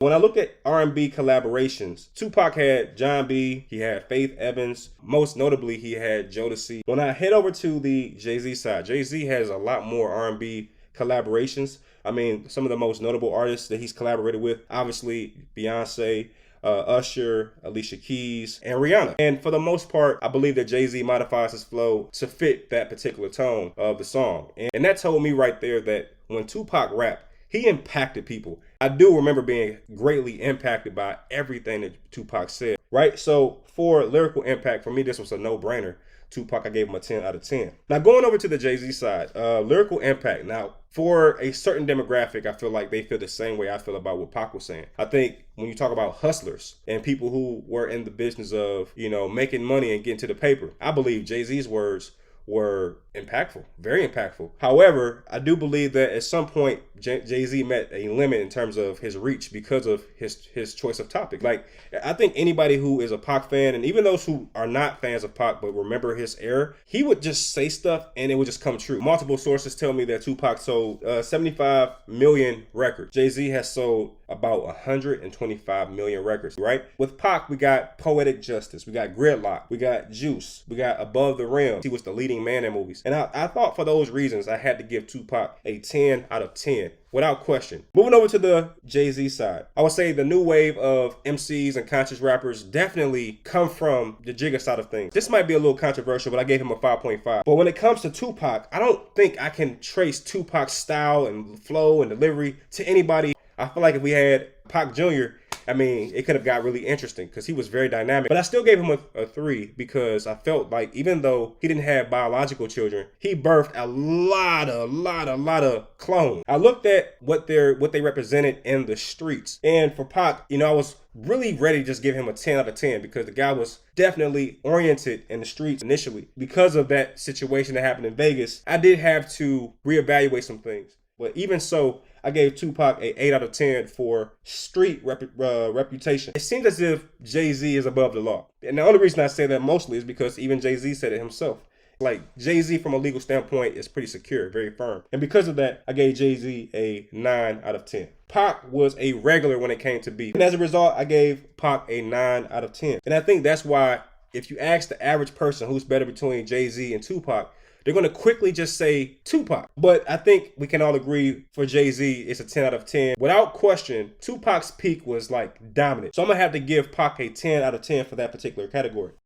When I look at R&B collaborations, Tupac had John B, he had Faith Evans, most notably he had Jodeci. When I head over to the Jay-Z side, Jay-Z has a lot more R&B collaborations. I mean, some of the most notable artists that he's collaborated with, obviously Beyonce, Usher, Alicia Keys, and Rihanna. And for the most part, I believe that Jay-Z modifies his flow to fit that particular tone of the song. And that told me right there that when Tupac rapped, he impacted people. I do remember being greatly impacted by everything that Tupac said, right? So for lyrical impact, for me, this was a no-brainer. Tupac, I gave him a 10 out of 10. Now going over to the Jay-Z side, lyrical impact. Now for a certain demographic, I feel like they feel the same way I feel about what Pac was saying. I think when you talk about hustlers and people who were in the business of, making money and getting to the paper, I believe Jay-Z's words were impactful, very impactful. However, I do believe that at some point Jay-Z met a limit in terms of his reach because of his choice of topic. Like, I think anybody who is a Pac fan, and even those who are not fans of Pac but remember his era, he would just say stuff and it would just come true. Multiple sources tell me that Tupac sold 75 million records. Jay-Z has sold about 125 million records, right? With Pac, we got Poetic Justice, we got Gridlock, we got Juice, we got Above the Rim. He was the leading man in movies. And I thought for those reasons, I had to give Tupac a 10 out of 10. Without question. Moving over to the Jay-Z side, I would say the new wave of MCs and conscious rappers definitely come from the Jigga side of things. This might be a little controversial, but I gave him a 5.5. But when it comes to Tupac, I don't think I can trace Tupac's style and flow and delivery to anybody. I feel like if we had Pac Jr., I mean, it could have got really interesting because he was very dynamic. But I still gave him a 3 because I felt like even though he didn't have biological children, he birthed a lot of clones. I looked at what they represented in the streets. And for Pac, I was really ready to just give him a 10 out of 10 because the guy was definitely oriented in the streets initially. Because of that situation that happened in Vegas, I did have to reevaluate some things. But even so, I gave Tupac a 8 out of 10 for street reputation. It seems as if Jay-Z is above the law. And the only reason I say that mostly is because even Jay-Z said it himself. Like, Jay-Z from a legal standpoint is pretty secure, very firm. And because of that, I gave Jay-Z a 9 out of 10. Pac was a regular when it came to beef. And as a result, I gave Pac a 9 out of 10. And I think that's why if you ask the average person who's better between Jay-Z and Tupac, they're going to quickly just say Tupac. But I think we can all agree for Jay-Z, it's a 10 out of 10. Without question, Tupac's peak was like dominant. So I'm going to have to give Pac a 10 out of 10 for that particular category.